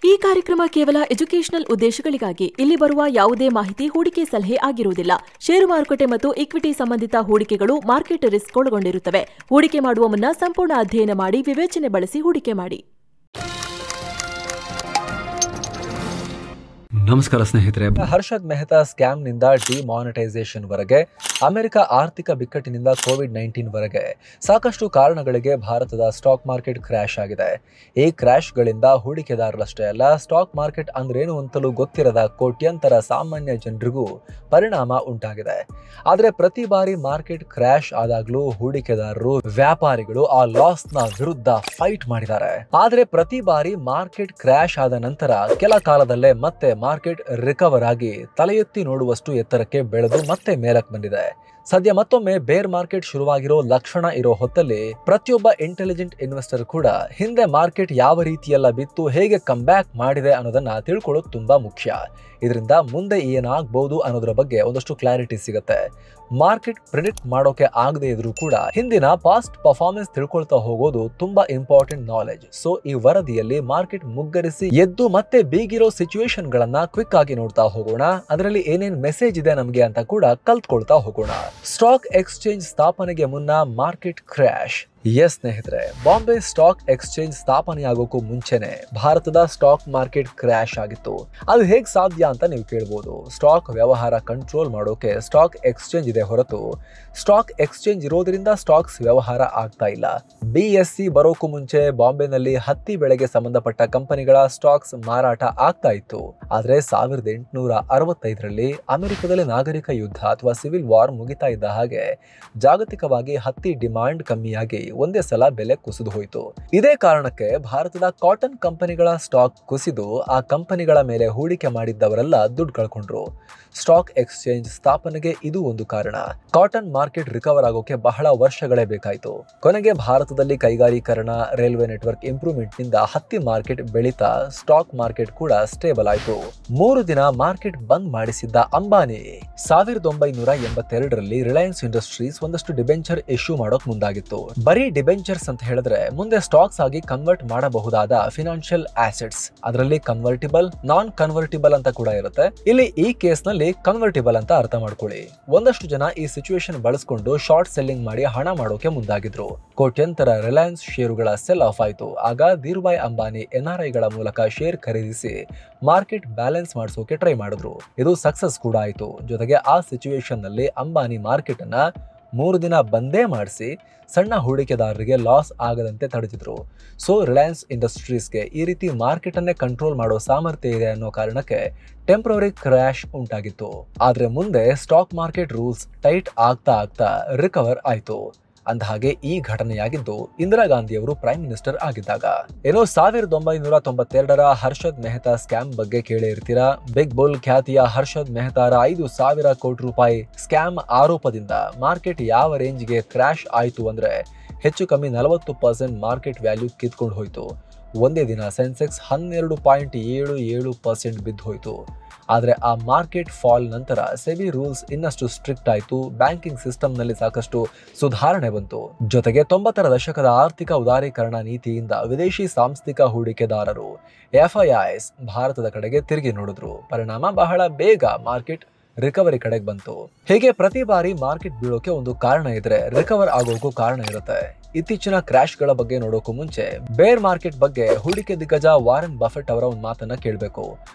ಈ ಕಾರ್ಯಕ್ರಮ ಕೇವಲ ಎಜುಕೇಷನಲ್ ಉದ್ದೇಶಗಳಿಗಾಗಿ. ಇಲ್ಲಿ ಬರುವ ಯಾವುದೇ ಮಾಹಿತಿ ಹೂಡಿಕೆ ಸಲಹೆ ಆಗಿರುವುದಿಲ್ಲ. ಷೇರು ಮಾರುಕಟ್ಟೆ ಮತ್ತು ಇಕ್ವಿಟಿ ಸಂಬಂಧಿತ ಹೂಡಿಕೆಗಳು ಮಾರ್ಕೆಟ್ ರಿಸ್ಕ್ ಒಳಗೊಂಡಿರುತ್ತವೆ. ಹೂಡಿಕೆ ಮಾಡುವ ಮುನ್ನ ಸಂಪೂರ್ಣ ಅಧ್ಯಯನ ಮಾಡಿ ವಿವೇಚನೆ ಬಳಸಿ ಹೂಡಿಕೆ ಮಾಡಿ. ನಮಸ್ಕಾರ ಸ್ನೇಹಿತರೆ. ಹರ್ಷದ್ ಮೆಹ್ತಾ ಸ್ಕ್ಯಾಮ್ನಿಂದ ಡಿಮಾನಿಟೈಸೇಷನ್ ವರೆಗೆ, ಅಮೆರಿಕ ಆರ್ಥಿಕ ಬಿಕ್ಕಟ್ಟಿನಿಂದ ಕೋವಿಡ್-19 ವರೆಗೆ ಸಾಕಷ್ಟು ಕಾರಣಗಳಿಗೆ ಭಾರತದ ಸ್ಟಾಕ್ ಮಾರ್ಕೆಟ್ ಕ್ರ್ಯಾಶ್ ಆಗಿದೆ. ಈ ಕ್ರ್ಯಾಶ್ಗಳಿಂದ ಹೂಡಿಕೆದಾರರಷ್ಟೇ ಅಲ್ಲ, ಸ್ಟಾಕ್ ಮಾರ್ಕೆಟ್ ಅಂದ್ರೇನು ಅಂತಲೂ ಗೊತ್ತಿರದ ಕೋಟ್ಯಂತರ ಸಾಮಾನ್ಯ ಜನರಿಗೂ ಪರಿಣಾಮ ಉಂಟಾಗಿದೆ. ಆದರೆ ಪ್ರತಿ ಬಾರಿ ಮಾರ್ಕೆಟ್ ಕ್ರ್ಯಾಶ್ ಆದಾಗ್ಲೂ ಹೂಡಿಕೆದಾರರು, ವ್ಯಾಪಾರಿಗಳು ಆ ಲಾಸ್ನ ವಿರುದ್ಧ ಫೈಟ್ ಮಾಡಿದ್ದಾರೆ. ಆದರೆ ಪ್ರತಿ ಬಾರಿ ಮಾರ್ಕೆಟ್ ಕ್ರ್ಯಾಶ್ ಆದ ನಂತರ ಕೆಲ ಕಾಲದಲ್ಲೇ ಮತ್ತೆ ಮಾರ್ಕೆಟ್ ರಿಕವರ್ ಆಗಿ ತಲೆ ಎತ್ತಿ ನೋಡುವಷ್ಟು ಎತ್ತರಕ್ಕೆ ಬೆಳೆದು ಮತ್ತೆ ಮೇಲಕ್ಕೆ ಬಂದಿದೆ. ಸದ್ಯ ಮತ್ತೊಮ್ಮೆ ಬೇರ್ ಮಾರ್ಕೆಟ್ ಶುರುವಾಗಿರೋ ಲಕ್ಷಣ ಇರೋ ಹೊತ್ತಲ್ಲಿ ಪ್ರತಿಯೊಬ್ಬ ಇಂಟೆಲಿಜೆಂಟ್ ಇನ್ವೆಸ್ಟರ್ ಕೂಡ ಹಿಂದೆ ಮಾರ್ಕೆಟ್ ಯಾವ ರೀತಿಯೆಲ್ಲ ಬಿತ್ತು, ಹೇಗೆ ಕಮ್ ಬ್ಯಾಕ್ ಮಾಡಿದೆ ಅನ್ನೋದನ್ನ ತಿಳ್ಕೊಳ್ಳೋದು ತುಂಬಾ ಮುಖ್ಯ. ಇದರಿಂದ ಮುಂದೆ ಏನಾಗಬಹುದು ಅನ್ನೋದ್ರ ಬಗ್ಗೆ ಒಂದಷ್ಟು ಕ್ಲಾರಿಟಿ ಸಿಗುತ್ತೆ. ಮಾರ್ಕೆಟ್ ಪ್ರಿಡಿಕ್ಟ್ ಮಾಡೋಕೆ ಆಗದೆ ಇದ್ರೂ ಕೂಡ ಹಿಂದಿನ ಪಾಸ್ಟ್ ಪರ್ಫಾರ್ಮೆನ್ಸ್ ತಿಳ್ಕೊಳ್ತಾ ಹೋಗೋದು ತುಂಬಾ ಇಂಪಾರ್ಟೆಂಟ್ ನಾಲೆಜ್. ಸೊ ಈ ವರದಿಯಲ್ಲಿ ಮಾರ್ಕೆಟ್ ಮುಗ್ಗರಿಸಿ ಎದ್ದು ಮತ್ತೆ ಬೀಗಿರೋ ಸಿಚುವೇಶನ್ ಗಳನ್ನ ಕ್ವಿಕ್ ಆಗಿ ನೋಡ್ತಾ ಹೋಗೋಣ. ಅದರಲ್ಲಿ ಏನೇನ್ ಮೆಸೇಜ್ ಇದೆ ನಮ್ಗೆ ಅಂತ ಕೂಡ ಕಲ್ತ್ಕೊಳ್ತಾ ಹೋಗೋಣ. ಸ್ಟಾಕ್ ಎಕ್ಸ್ಚೇಂಜ್ ಸ್ಥಾಪನೆಗೆ ಮುನ್ನ ಮಾರ್ಕೆಟ್ ಕ್ರ್ಯಾಶ್. ಎಸ್ ಸ್ನೇಹಿತರೆ, ಬಾಂಬೆ ಸ್ಟಾಕ್ ಎಕ್ಸ್ಚೇಂಜ್ ಸ್ಥಾಪನೆಯಾಗೋಕ್ಕೂ ಮುಂಚೆನೆ ಭಾರತದ ಸ್ಟಾಕ್ ಮಾರ್ಕೆಟ್ ಕ್ರ್ಯಾಶ್ ಆಗಿತ್ತು. ಅದು ಹೇಗೆ ಸಾಧ್ಯ ಅಂತ ನೀವು ಕೇಳ್ಬೋದು. ಸ್ಟಾಕ್ ವ್ಯವಹಾರ ಕಂಟ್ರೋಲ್ ಮಾಡೋಕೆ ಸ್ಟಾಕ್ ಎಕ್ಸ್ಚೇಂಜ್ ಇದೆ ಹೊರತು ಸ್ಟಾಕ್ ಎಕ್ಸ್ಚೇಂಜ್ ಇರೋದ್ರಿಂದ ಸ್ಟಾಕ್ಸ್ ವ್ಯವಹಾರ ಆಗ್ತಾ ಇಲ್ಲ. BSE ಬರೋಕ್ಕೂ ಮುಂಚೆ ಬಾಂಬೆನಲ್ಲಿ ಹತ್ತಿ ಬೆಳೆಗೆ ಸಂಬಂಧಪಟ್ಟ ಕಂಪನಿಗಳ ಸ್ಟಾಕ್ಸ್ ಮಾರಾಟ ಆಗ್ತಾ ಇತ್ತು. ಆದ್ರೆ 1865ರಲ್ಲಿ ಅಮೆರಿಕದಲ್ಲಿ ನಾಗರಿಕ ಯುದ್ಧ ಅಥವಾ ಸಿವಿಲ್ ವಾರ್ ಮುಗಿತಾ ಇದ್ದ ಹಾಗೆ ಜಾಗತಿಕವಾಗಿ ಹತ್ತಿ ಡಿಮಾಂಡ್ ಕಮ್ಮಿಯಾಗಿ ಒಂದೇ ಸಲ ಬೆಲೆ ಕುಸಿದು ಹೋಯಿತು. ಇದೇ ಕಾರಣಕ್ಕೆ ಭಾರತದ ಕಾಟನ್ ಕಂಪನಿಗಳ ಸ್ಟಾಕ್ ಕುಸಿದು ಆ ಕಂಪನಿಗಳ ಮೇಲೆ ಹೂಡಿಕೆ ಮಾಡಿದ್ದವರೆಲ್ಲ ದುಡ್ಡು ಕಳ್ಕೊಂಡ್ರು. ಸ್ಟಾಕ್ ಎಕ್ಸ್ಚೇಂಜ್ ಸ್ಥಾಪನೆಗೆ ಇದು ಒಂದು ಕಾರಣ. ಕಾಟನ್ ಮಾರ್ಕೆಟ್ ರಿಕವರ್ ಆಗೋಕೆ ಬಹಳ ವರ್ಷಗಳೇ ಬೇಕಾಯಿತು. ಕೊನೆಗೆ ಭಾರತದಲ್ಲಿ ಕೈಗಾರೀಕರಣ, ರೈಲ್ವೆ ನೆಟ್ವರ್ಕ್ ಇಂಪ್ರೂವ್ಮೆಂಟ್ ನಿಂದ ಹತ್ತಿ ಮಾರ್ಕೆಟ್ ಬೆಳೀತಾ ಸ್ಟಾಕ್ ಮಾರ್ಕೆಟ್ ಕೂಡ ಸ್ಟೇಬಲ್ ಆಯಿತು. 3 ದಿನ ಮಾರ್ಕೆಟ್ ಬಂದ್ ಮಾಡಿಸಿದ್ದ ಅಂಬಾನಿ 1982ರಲ್ಲಿ ರಿಲಯನ್ಸ್ ಇಂಡಸ್ಟ್ರೀಸ್ ಒಂದಷ್ಟು ಡಿಬೆಂಚರ್ ಇಶ್ಯೂ ಮಾಡೋಕ್ ಮುಂದಾಗಿತ್ತು. ಬರೀ ಡಿಬೆಂಚರ್ಸ್ ಅಂತ ಹೇಳಿದ್ರೆ ಮುಂದೆ ಸ್ಟಾಕ್ಸ್ ಆಗಿ ಕನ್ವರ್ಟ್ ಮಾಡಬಹುದಾದ ಫಿನಾನ್ಷಿಯಲ್ ಆಸೆಟ್ಸ್. ಅದರಲ್ಲಿ ಕನ್ವರ್ಟಿಬಲ್, ನಾನ್ ಕನ್ವರ್ಟಿಬಲ್ ಅಂತ ಕೂಡ ಇರುತ್ತೆ. ಇಲ್ಲಿ ಈ ಕೇಸ್ ನಲ್ಲಿ ಕನ್ವರ್ಟಿಬಲ್ ಅಂತ ಅರ್ಥ ಮಾಡ್ಕೊಳ್ಳಿ. ಒಂದಷ್ಟು ಜನ ಈ ಸಿಚುವೇಶನ್ ಬಳಸ್ಕೊಂಡು ಶಾರ್ಟ್ ಸೆಲ್ಲಿಂಗ್ ಮಾಡಿ ಹಣ ಮಾಡೋಕೆ ಮುಂದಾಗಿದ್ರು. ಕೋಟ್ಯಂತರ ರಿಲಯನ್ಸ್ ಷೇರುಗಳ ಸೆಲ್ ಆಫ್ ಆಯ್ತು. ಆಗ ಧೀರುಭಾಯ್ ಅಂಬಾನಿ NRIಗಳ ಮೂಲಕ ಶೇರ್ ಖರೀದಿಸಿ ಮಾರ್ಕೆಟ್ ಬ್ಯಾಲೆನ್ಸ್ ಮಾಡಿಸೋಕೆ ಟ್ರೈ ಮಾಡಿದ್ರು. ಇದು ಸಕ್ಸಸ್ ಕೂಡ ಆಯ್ತು. ಜೊತೆಗೆ ಆ ಸಿಚುವೇಶನ್ ನಲ್ಲಿ ಅಂಬಾನಿ ಮಾರ್ಕೆಟ್ ಅನ್ನ 3 ದಿನ ಬಂದೇ ಮಾಡಿಸಿ ಸಣ್ಣ ಹೂಡಿಕೆದಾರರಿಗೆ ಲಾಸ್ ಆಗದಂತೆ ತಡೆದಿದ್ರು. ಸೊ ರಿಲಯನ್ಸ್ ಇಂಡಸ್ಟ್ರೀಸ್ಗೆ ಈ ರೀತಿ ಮಾರ್ಕೆಟ್ ಅನ್ನೇ ಕಂಟ್ರೋಲ್ ಮಾಡೋ ಸಾಮರ್ಥ್ಯ ಇದೆ ಅನ್ನೋ ಕಾರಣಕ್ಕೆ ಟೆಂಪ್ರರಿ ಕ್ರ್ಯಾಶ್ ಉಂಟಾಗಿತ್ತು. ಆದ್ರೆ ಮುಂದೆ ಸ್ಟಾಕ್ ಮಾರ್ಕೆಟ್ ರೂಲ್ಸ್ ಟೈಟ್ ಆಗ್ತಾ ಆಗ್ತಾ ರಿಕವರ್ ಆಯ್ತು. ಅಂದಹಾಗೆ ಈ ಘಟನೆಯಾಗಿದ್ದು ಇಂದಿರಾ ಗಾಂಧಿಯವರು ಪ್ರೈಮ್ ಮಿನಿಸ್ಟರ್ ಆಗಿದ್ದಾಗ. ಏನೋ 1992ರ ಹರ್ಷದ್ ಮೆಹ್ತಾ ಸ್ಕ್ಯಾಮ್ ಬಗ್ಗೆ ಕೇಳಿ ಇರ್ತೀರಾ. ಬಿಗ್ ಬುಲ್ ಖ್ಯಾತಿಯ ಹರ್ಷದ್ ಮೆಹ್ತಾರ 5,000 ಕೋಟಿ ರೂಪಾಯಿ ಸ್ಕ್ಯಾಮ್ ಆರೋಪದಿಂದ ಮಾರ್ಕೆಟ್ ಯಾವ ರೇಂಜ್ಗೆ ಕ್ರ್ಯಾಶ್ ಆಯ್ತು ಅಂದ್ರೆ ಹೆಚ್ಚು ಕಮ್ಮಿ 40% ಮಾರ್ಕೆಟ್ ವ್ಯಾಲ್ಯೂ ಕಿತ್ಕೊಂಡು ಹೋಯ್ತು. ಒಂದೇ ದಿನ ಸೆನ್ಸೆಕ್ಸ್ 12.77% ಬಿದ್ದು ಹೋಯ್ತು. ಆದರೆ ಆ ಮಾರ್ಕೆಟ್ ಫಾಲ್ ನಂತರ ಸೆಬಿ ರೂಲ್ಸ್ ಇನ್ನಷ್ಟು ಸ್ಟ್ರಿಕ್ಟ್ ಆಯಿತು. ಬ್ಯಾಂಕಿಂಗ್ ಸಿಸ್ಟಮ್ ನಲ್ಲಿ ಸಾಕಷ್ಟು ಸುಧಾರಣೆ ಬಂತು. ಜೊತೆಗೆ 90ರ ದಶಕದ ಆರ್ಥಿಕ ಉದಾರೀಕರಣ ನೀತಿಯಿಂದ ವಿದೇಶಿ ಸಾಂಸ್ಥಿಕ ಹೂಡಿಕೆದಾರರು FIIs ಭಾರತದ ಕಡೆಗೆ ತಿರುಗಿ ನೋಡಿದ್ರು. ಪರಿಣಾಮ ಬಹಳ ಬೇಗ ಮಾರ್ಕೆಟ್ ರಿಕವರಿ ಕಡೆಗೆ ಬಂತು. ಹೀಗೆ ಪ್ರತಿ ಬಾರಿ ಮಾರ್ಕೆಟ್ ಬೀಳೋಕೆ ಒಂದು ಕಾರಣ ಇದ್ರೆ ರಿಕವರ್ ಆಗೋಕ್ಕೂ ಕಾರಣ ಇರುತ್ತೆ. ಇತ್ತೀಚಿನ ಕ್ರ್ಯಾಶ್ ಗಳ ಬಗ್ಗೆ ನೋಡೋಕು ಮುಂಚೆ ಬೇರ್ ಮಾರ್ಕೆಟ್ ಬಗ್ಗೆ ಹೂಡಿಕೆ ದಿಗ್ಗಜ ವಾರನ್ ಬಫೆಟ್ ಅವರ ಒಂದು ಮಾತನ್ನ ಕೇಳಬೇಕು.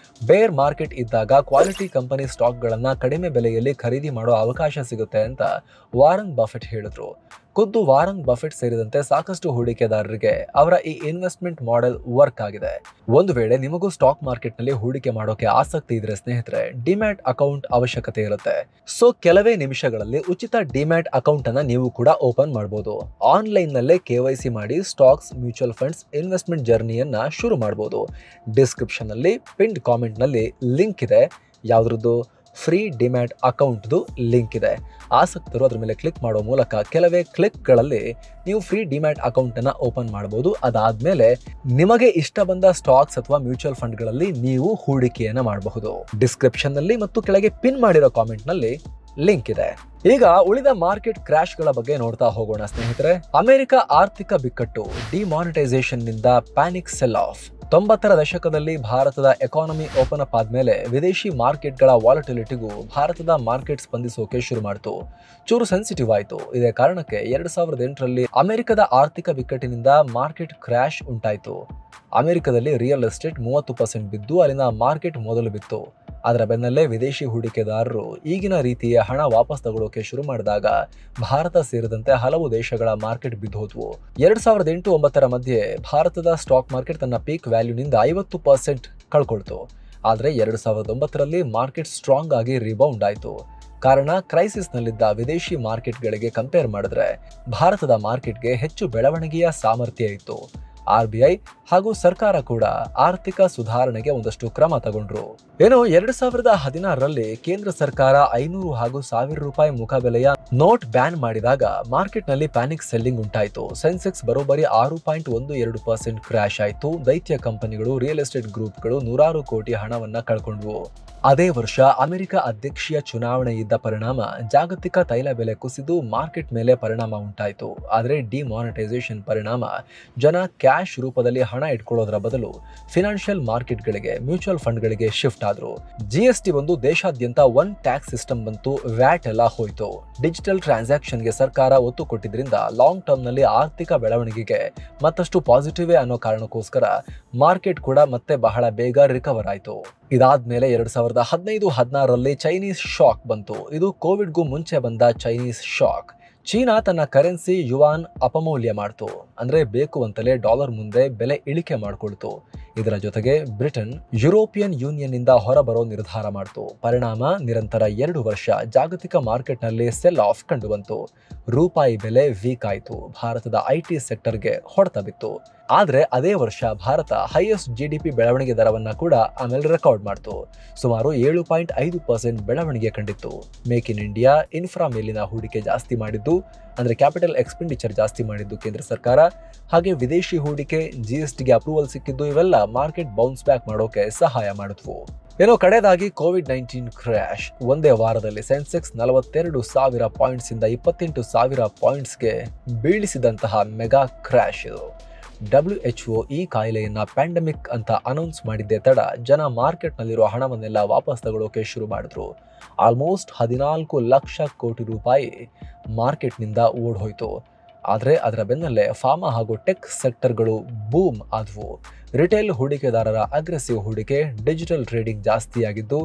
ಬೇರ್ ಮಾರ್ಕೆಟ್ ಇದ್ದಾಗ ಕ್ವಾಲಿಟಿ ಕಂಪನಿ ಸ್ಟಾಕ್ ಗಳನ್ನ ಕಡಿಮೆ ಬೆಲೆಯಲ್ಲಿ ಖರೀದಿ ಮಾಡೋ ಅವಕಾಶ ಸಿಗುತ್ತೆ ಅಂತ ವಾರನ್ ಬಫೆಟ್ ಹೇಳಿದ್ರು. ಖುದ್ದು ವಾರನ್ ಬಫೆಟ್ ಸೇರಿದಂತೆ ಸಾಕಷ್ಟು ಹೂಡಿಕೆದಾರರಿಗೆ ಅವರ ಈ ಇನ್ವೆಸ್ಟ್ಮೆಂಟ್ ಮಾಡೆಲ್ ವರ್ಕ್ ಆಗಿದೆ. ಒಂದು ವೇಳೆ ನಿಮಗೂ ಸ್ಟಾಕ್ ಮಾರ್ಕೆಟ್ ನಲ್ಲಿ ಹೂಡಿಕೆ ಮಾಡೋಕೆ ಆಸಕ್ತಿ ಇದ್ರೆ ಸ್ನೇಹಿತರೆ, ಡಿಮ್ಯಾಟ್ ಅಕೌಂಟ್ ಅವಶ್ಯಕತೆ ಇರುತ್ತೆ. ಸೊ ಕೆಲವೇ ನಿಮಿಷಗಳಲ್ಲಿ ಉಚಿತ ಡಿಮ್ಯಾಟ್ ಅಕೌಂಟ್ ಅನ್ನ ನೀವು ಕೂಡ ಓಪನ್ ಮಾಡಬಹುದು. ಆನ್ಲೈನ್ ನಲ್ಲೇ KYC ಮಾಡಿ ಸ್ಟಾಕ್ಸ್, ಮ್ಯೂಚುವಲ್ ಫಂಡ್ಸ್ ಇನ್ವೆಸ್ಟ್ಮೆಂಟ್ ಜರ್ನಿಯನ್ನ ಶುರು ಮಾಡಬಹುದು. ಡಿಸ್ಕ್ರಿಪ್ಷನ್ ನಲ್ಲಿ ಪಿನ್ಡ್ ಕಾಮೆಂಟ್ ನಲ್ಲಿ ಲಿಂಕ್ ಇದೆ. ಯಾವ್ದ್ರದ್ದು? ಫ್ರೀ ಡಿಮ್ಯಾಟ್ ಅಕೌಂಟ್ದು ಲಿಂಕ್ ಇದೆ. ಆಸಕ್ತರು ಅದ್ರ ಮೇಲೆ ಕ್ಲಿಕ್ ಮಾಡೋ ಮೂಲಕ ಕೆಲವೇ ಕ್ಲಿಕ್ಗಳಲ್ಲಿ ನೀವು ಫ್ರೀ ಡಿಮ್ಯಾಟ್ ಅಕೌಂಟ್ ಅನ್ನ ಓಪನ್ ಮಾಡಬಹುದು. ಅದಾದ್ಮೇಲೆ ನಿಮಗೆ ಇಷ್ಟ ಬಂದ ಸ್ಟಾಕ್ಸ್ ಅಥವಾ ಮ್ಯೂಚುವಲ್ ಫಂಡ್ಗಳಲ್ಲಿ ನೀವು ಹೂಡಿಕೆಯನ್ನ ಮಾಡಬಹುದು. ಡಿಸ್ಕ್ರಿಪ್ಷನ್ ನಲ್ಲಿ ಮತ್ತು ಕೆಳಗೆ ಪಿನ್ ಮಾಡಿರೋ ಕಾಮೆಂಟ್ ನಲ್ಲಿ ಲಿಂಕ್ ಇದೆ. ಈಗ ಉಳಿದ ಮಾರ್ಕೆಟ್ ಕ್ರಾಶ್ ಗಳ ಬಗ್ಗೆ ನೋಡ್ತಾ ಹೋಗೋಣ ಸ್ನೇಹಿತರೆ. ಅಮೆರಿಕ ಆರ್ಥಿಕ ಬಿಕ್ಕಟ್ಟು, ಡಿಮಾನಿಟೈಸೇಷನ್ ನಿಂದ ಪ್ಯಾನಿಕ್ ಸೆಲ್ ಆಫ್. 90ರ ದಶಕದಲ್ಲಿ ಭಾರತದ ಎಕಾನಮಿ ಓಪನ್ ಅಪ್ ಆದ್ಮೇಲೆ ವಿದೇಶಿ ಮಾರ್ಕೆಟ್ಗಳ ವಾಲಟಿಲಿಟಿಗೂ ಭಾರತದ ಮಾರ್ಕೆಟ್ ಸ್ಪಂದಿಸೋಕೆ ಶುರು ಮಾಡಿತು. ಚೂರು ಸೆನ್ಸಿಟಿವ್ ಆಯಿತು. ಇದೇ ಕಾರಣಕ್ಕೆ 2008ರಲ್ಲಿ ಅಮೆರಿಕದ ಆರ್ಥಿಕ ಬಿಕ್ಕಟ್ಟಿನಿಂದ ಮಾರ್ಕೆಟ್ ಕ್ರ್ಯಾಶ್ ಉಂಟಾಯಿತು. ಅಮೆರಿಕದಲ್ಲಿ ರಿಯಲ್ ಎಸ್ಟೇಟ್ 30% ಬಿದ್ದು ಅಲ್ಲಿನ ಮಾರ್ಕೆಟ್ ಮೊದಲು ಬಿತ್ತು. ಅದರ ಬೆನ್ನಲ್ಲೇ ವಿದೇಶಿ ಹೂಡಿಕೆದಾರರು ಈಗಿನ ರೀತಿಯ ಹಣ ವಾಪಸ್ ತಗೊಳ್ಳೋಕೆ ಶುರು ಮಾಡಿದಾಗ ಭಾರತ ಸೇರಿದಂತೆ ಹಲವು ದೇಶಗಳ ಮಾರ್ಕೆಟ್ ಬಿದ್ದೋದ್ವು. 2008-9ರ ಮಧ್ಯೆ ಭಾರತದ ಸ್ಟಾಕ್ ಮಾರ್ಕೆಟ್ ತನ್ನ ಪೀಕ್ ವ್ಯಾಲ್ಯೂನಿಂದ 50% ಕಳ್ಕೊಳ್ತು. ಆದರೆ 2009ರಲ್ಲಿ ಮಾರ್ಕೆಟ್ ಸ್ಟ್ರಾಂಗ್ ಆಗಿ ರಿಬೌಂಡ್ ಆಯಿತು. ಕಾರಣ ಕ್ರೈಸಿಸ್ನಲ್ಲಿದ್ದ ವಿದೇಶಿ ಮಾರ್ಕೆಟ್ಗಳಿಗೆ ಕಂಪೇರ್ ಮಾಡಿದ್ರೆ ಭಾರತದ ಮಾರ್ಕೆಟ್ಗೆ ಹೆಚ್ಚು ಬೆಳವಣಿಗೆಯ ಸಾಮರ್ಥ್ಯ ಇತ್ತು. RBI ಹಾಗೂ ಸರ್ಕಾರ ಕೂಡ ಆರ್ಥಿಕ ಸುಧಾರಣೆಗೆ ಒಂದಷ್ಟು ಕ್ರಮ ತಗೊಂಡ್ರು. 2016ರಲ್ಲಿ ಕೇಂದ್ರ ಸರ್ಕಾರ 500 ಹಾಗೂ 1000 ರೂಪಾಯಿ ಮುಖಬೆಲೆಯ ನೋಟ್ ಬ್ಯಾನ್ ಮಾಡಿದಾಗ ಮಾರ್ಕೆಟ್ನಲ್ಲಿ ಪ್ಯಾನಿಕ್ ಸೆಲ್ಲಿಂಗ್ ಉಂಟಾಯಿತು. ಸೆನ್ಸೆಕ್ಸ್ ಬರೋಬ್ಬರಿ 6.12% ಕ್ರ್ಯಾಶ್ ಆಯಿತು. ದೈತ್ಯ ಕಂಪನಿಗಳು, ರಿಯಲ್ ಎಸ್ಟೇಟ್ ಗ್ರೂಪ್ಗಳು ನೂರಾರು ಕೋಟಿ ಹಣವನ್ನ ಕಳ್ಕೊಂಡ್ವು. ಅದೇ ವರ್ಷ ಅಮೆರಿಕ ಅಧ್ಯಕ್ಷೀಯ ಚುನಾವಣೆ ಇದ್ದ ಪರಿಣಾಮ ಜಾಗತಿಕ ತೈಲ ಬೆಲೆ ಕುಸಿದು ಮಾರ್ಕೆಟ್ ಮೇಲೆ ಪರಿಣಾಮ ಉಂಟಾಯಿತು. ಆದರೆ ಡಿಮಾನಿಟೈಸೇಷನ್ ಪರಿಣಾಮ ಜನ ಕ್ಯಾಶ್ ರೂಪದಲ್ಲಿ ಹಣ ಇಟ್ಕೊಳ್ಳೋದರ ಬದಲು ಫಿನಾನ್ಷಿಯಲ್ ಮಾರ್ಕೆಟ್ಗಳಿಗೆ, ಮ್ಯೂಚುವಲ್ ಫಂಡ್ಗಳಿಗೆ ಶಿಫ್ಟ್ ಆದ್ರು. GST ಬಂದು ದೇಶಾದ್ಯಂತ ಒನ್ ಟ್ಯಾಕ್ಸ್ ಸಿಸ್ಟಮ್ ಬಂತು. ವ್ಯಾಟ್ ಎಲ್ಲ ಹೋಯ್ತು. ಡಿಜಿಟಲ್ ಟ್ರಾನ್ಸಾಕ್ಷನ್ಗೆ ಸರ್ಕಾರ ಒತ್ತು ಕೊಟ್ಟಿದ್ರಿಂದ ಲಾಂಗ್ ಟರ್ಮ್ ನಲ್ಲಿ ಆರ್ಥಿಕ ಬೆಳವಣಿಗೆಗೆ ಮತ್ತಷ್ಟು ಪಾಸಿಟಿವ್ ಅನ್ನೋ ಕಾರಣಕ್ಕೋಸ್ಕರ ಮಾರ್ಕೆಟ್ ಕೂಡ ಮತ್ತೆ ಬಹಳ ಬೇಗ ರಿಕವರ್ ಆಯಿತು. ಇದಾದ್ಮೇಲೆ 2015-16ರಲ್ಲಿ ಚೈನೀಸ್ ಶಾಕ್ ಬಂತು. ಇದು ಕೋವಿಡ್ಗೂ ಮುಂಚೆ ಬಂದ ಚೈನೀಸ್ ಶಾಕ್. ಚೀನಾ ತನ್ನ ಕರೆನ್ಸಿ ಯುವಾನ್ ಅಪಮೌಲ್ಯ ಮಾಡ್ತು. ಅಂದ್ರೆ ಬೇಕು ಅಂತಲೇ ಡಾಲರ್ ಮುಂದೆ ಬೆಲೆ ಇಳಿಕೆ ಮಾಡಿಕೊಳ್ತು. ಇದರ ಜೊತೆಗೆ ಬ್ರಿಟನ್ ಯುರೋಪಿಯನ್ ಯೂನಿಯನ್ ನಿಂದ ಹೊರಬರೋ ನಿರ್ಧಾರ ಮಾಡಿತು. ಪರಿಣಾಮ ನಿರಂತರ 2 ವರ್ಷ ಜಾಗತಿಕ ಮಾರ್ಕೆಟ್ನಲ್ಲಿ ಸೆಲ್ ಆಫ್ ಕಂಡುಬಂತು. ರೂಪಾಯಿ ಬೆಲೆ ವೀಕ್ ಆಯಿತು. ಭಾರತದ IT ಸೆಕ್ಟರ್ಗೆ ಹೊಡೆತ ಬಿತ್ತು. ಆದರೆ ಅದೇ ವರ್ಷ ಭಾರತ ಹೈಯೆಸ್ಟ್ GDP ಬೆಳವಣಿಗೆ ದರವನ್ನ ಕೂಡ ಆಮೇಲೆ ರೆಕಾರ್ಡ್ ಮಾಡಿತು. ಸುಮಾರು 7.5% ಬೆಳವಣಿಗೆ ಕಂಡಿತ್ತು. ಮೇಕ್ ಇನ್ ಇಂಡಿಯಾ, ಇನ್ಫ್ರಾ ಮೇಲಿನ ಹೂಡಿಕೆ ಜಾಸ್ತಿ ಮಾಡಿದ್ದು, ಅಂದ್ರೆ ಕ್ಯಾಪಿಟಲ್ ಎಕ್ಸ್ಪೆಂಡಿಚರ್ ಜಾಸ್ತಿ ಮಾಡಿದ್ದು ಕೇಂದ್ರ ಸರ್ಕಾರ, ಹಾಗೆ ವಿದೇಶಿ ಹೂಡಿಕೆ, GSTಗೆ ಅಪ್ರೂವಲ್ ಸಿಕ್ಕಿದ್ದು ಇವೆಲ್ಲ ಮಾರ್ಕೆಟ್ ಬೌನ್ಸ್ ಬ್ಯಾಕ್ ಮಾಡೋಕೆ ಸಹಾಯ ಮಾಡಿದ್ವು. ಕಡೆಯದಾಗಿ COVID-19 ಕ್ರ್ಯಾಶ್. ಒಂದೇ ವಾರದಲ್ಲಿ ಸೆನ್ಸೆಕ್ಸ್ 42,000 ಪಾಯಿಂಟ್ಸ್ ಇಂದ 28,000 ಪಾಯಿಂಟ್ಸ್ಗೆ ಬೀಳಿಸಿದಂತಹ ಮೆಗಾ ಕ್ರ್ಯಾಶ್ ಇದು. WHO ಈ ಕಾಯಿಲೆಯನ್ನ ಪ್ಯಾಂಡಮಿಕ್ ಅಂತ ಅನೌನ್ಸ್ ಮಾಡಿದ್ದೇ ತಡ ಜನ ಮಾರ್ಕೆಟ್ನಲ್ಲಿರೋ ಹಣವನ್ನೆಲ್ಲ ವಾಪಸ್ ತಗೊಳ್ಳೋಕೆ ಶುರು ಮಾಡಿದ್ರು. ಆಲ್ಮೋಸ್ಟ್ 14 ಲಕ್ಷ ಕೋಟಿ ರೂಪಾಯಿ ಮಾರ್ಕೆಟ್ನಿಂದ ಓಡ್ಹೋಯ್ತು. ಆದರೆ ಅದರ ಬೆನ್ನಲ್ಲೇ ಫಾರ್ಮಾ ಹಾಗೂ ಟೆಕ್ ಸೆಕ್ಟರ್ಗಳು ಬೂಮ್ ಆದವು. ರಿಟೇಲ್ ಹೂಡಿಕೆದಾರರ ಅಗ್ರೆಸಿವ್ ಹೂಡಿಕೆ, ಡಿಜಿಟಲ್ ಟ್ರೇಡಿಂಗ್ ಜಾಸ್ತಿಯಾಗಿದ್ದು,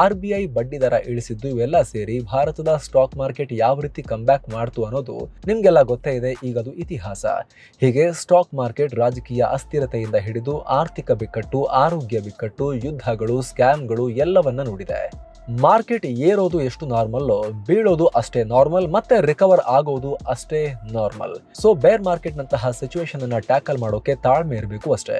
RBI ಬಡ್ಡಿ ದರ ಇಳಿಸಿದ್ದು ಇವೆಲ್ಲ ಸೇರಿ ಭಾರತದ ಸ್ಟಾಕ್ ಮಾರ್ಕೆಟ್ ಯಾವ ರೀತಿ ಕಂಬ್ಯಾಕ್ ಮಾಡ್ತು ಅನ್ನೋದು ನಿಮ್ಗೆಲ್ಲ ಗೊತ್ತೇ ಇದೆ. ಈಗದು ಇತಿಹಾಸ. ಹೀಗೆ ಸ್ಟಾಕ್ ಮಾರ್ಕೆಟ್ ರಾಜಕೀಯ ಅಸ್ಥಿರತೆಯಿಂದ ಹಿಡಿದು ಆರ್ಥಿಕ ಬಿಕ್ಕಟ್ಟು, ಆರೋಗ್ಯ ಬಿಕ್ಕಟ್ಟು, ಯುದ್ಧಗಳು, ಸ್ಕ್ಯಾಮ್ಗಳು ಎಲ್ಲವನ್ನ ನೋಡಿದೆ. ಮಾರ್ಕೆಟ್ ಏರೋದು ಎಷ್ಟು ನಾರ್ಮಲ್, ಬೀಳೋದು ಅಷ್ಟೇ ನಾರ್ಮಲ್, ಮತ್ತೆ ರಿಕವರ್ ಆಗೋದು ಅಷ್ಟೇ ನಾರ್ಮಲ್. ಸೊ ಬೇರ್ ಮಾರ್ಕೆಟ್ ನಂತಹ ಸಿಚುವೇಶನ್ ಅನ್ನ ಟ್ಯಾಕಲ್ ಮಾಡೋಕೆ ತಾಳ್ಮೆ ಇರಬೇಕು ಅಷ್ಟೇ.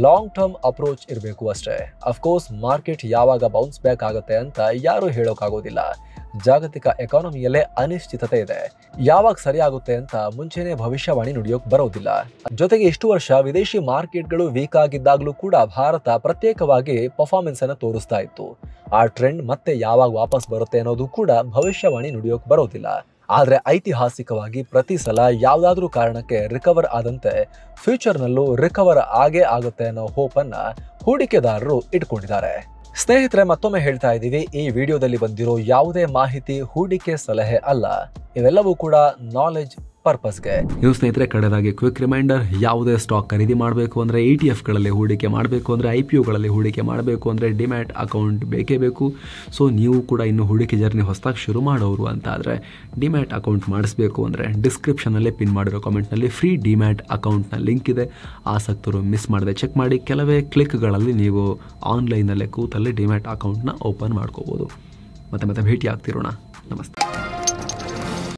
ಲಾಂಗ್ ಟರ್ಮ್ ಅಪ್ರೋಚ್ ಇರಬೇಕು ಅಷ್ಟೇ. ಅಫ್ಕೋರ್ಸ್ ಮಾರ್ಕೆಟ್ ಯಾವಾಗ ಬೌನ್ಸ್ ಬ್ಯಾಕ್ ಆಗುತ್ತೆ ಅಂತ ಯಾರು ಹೇಳೋಕ್ಕಾಗೋದಿಲ್ಲ. ಜಾಗತಿಕ ಎಕಾನಮಿಯಲ್ಲೇ ಅನಿಶ್ಚಿತತೆ ಇದೆ. ಯಾವಾಗ ಸರಿಯಾಗುತ್ತೆ ಅಂತ ಮುಂಚೆನೆ ಭವಿಷ್ಯವಾಣಿ ನುಡಿಯೋಕ್ ಬರೋದಿಲ್ಲ. ಜೊತೆಗೆ ಇಷ್ಟು ವರ್ಷ ವಿದೇಶಿ ಮಾರ್ಕೆಟ್ಗಳು ವೀಕ್ ಆಗಿದ್ದಾಗಲೂ ಕೂಡ ಭಾರತ ಪ್ರತ್ಯೇಕವಾಗಿ ಪರ್ಫಾರ್ಮೆನ್ಸ್ ಅನ್ನು ತೋರಿಸ್ತಾ ಇತ್ತು. ಆ ಟ್ರೆಂಡ್ ಮತ್ತೆ ಯಾವಾಗ ವಾಪಸ್ ಬರುತ್ತೆ ಅನ್ನೋದು ಕೂಡ ಭವಿಷ್ಯವಾಣಿ ನುಡಿಯೋಕ್ ಬರೋದಿಲ್ಲ. ಆದರೆ ಐತಿಹಾಸಿಕವಾಗಿ ಪ್ರತಿ ಸಲ ಯಾವುದಾದ್ರೂ ಕಾರಣಕ್ಕೆ ರಿಕವರ್ ಆದಂತೆ ಫ್ಯೂಚರ್ನಲ್ಲೂ ರಿಕವರ್ ಆಗೇ ಆಗುತ್ತೆ ಅನ್ನೋ ಹೋಪನ್ನ ಹೂಡಿಕೆದಾರರು ಇಟ್ಕೊಂಡಿದ್ದಾರೆ. ಸ್ನೇಹಿತರೆ, ಮತ್ತೊಮ್ಮೆ ಹೇಳ್ತಾ ಇದ್ದೀವಿ, ಈ ವಿಡಿಯೋದಲ್ಲಿ ಬಂದಿರೋ ಯಾವುದೇ ಮಾಹಿತಿ ಹೂಡಿಕೆ ಸಲಹೆ ಅಲ್ಲ. ಇವೆಲ್ಲವೂ ಕೂಡ ನಾಲೆಜ್ ಪರ್ಪಸ್ಗೆ. ಇನ್ನು ಸ್ನೇಹಿತರೆ, ಕಡೆದಾಗಿ ಕ್ವಿಕ್ ರಿಮೈಂಡರ್, ಯಾವುದೇ ಸ್ಟಾಕ್ ಖರೀದಿ ಮಾಡಬೇಕು ಅಂದರೆ ETF-ಗಳಲ್ಲಿ ಹೂಡಿಕೆ ಮಾಡಬೇಕು ಅಂದರೆ, IPO-ಗಳಲ್ಲಿ ಹೂಡಿಕೆ ಮಾಡಬೇಕು ಅಂದರೆ ಡಿಮ್ಯಾಟ್ ಅಕೌಂಟ್ ಬೇಕೇ ಬೇಕು. ಸೊ ನೀವು ಕೂಡ ಇನ್ನು ಹೂಡಿಕೆ ಜರ್ನಿ ಹೊಸದಾಗಿ ಶುರು ಮಾಡೋರು ಅಂತ ಆದರೆ ಡಿಮ್ಯಾಟ್ ಅಕೌಂಟ್ ಮಾಡಿಸ್ಬೇಕು ಅಂದರೆ ಡಿಸ್ಕ್ರಿಪ್ಷನಲ್ಲಿ ಪಿನ್ ಮಾಡಿರೋ ಕಾಮೆಂಟ್ನಲ್ಲಿ ಫ್ರೀ ಡಿಮ್ಯಾಟ್ ಅಕೌಂಟ್ನ ಲಿಂಕ್ ಇದೆ. ಆಸಕ್ತರು ಮಿಸ್ ಮಾಡದೆ ಚೆಕ್ ಮಾಡಿ. ಕೆಲವೇ ಕ್ಲಿಕ್ಗಳಲ್ಲಿ ನೀವು ಆನ್ಲೈನಲ್ಲೇ ಕೂತಲ್ಲಿ ಡಿಮ್ಯಾಟ್ ಅಕೌಂಟ್ನ ಓಪನ್ ಮಾಡ್ಕೋಬೋದು. ಮತ್ತೆ ಭೇಟಿ ಆಗ್ತಿರೋಣ. ನಮಸ್ತೆ.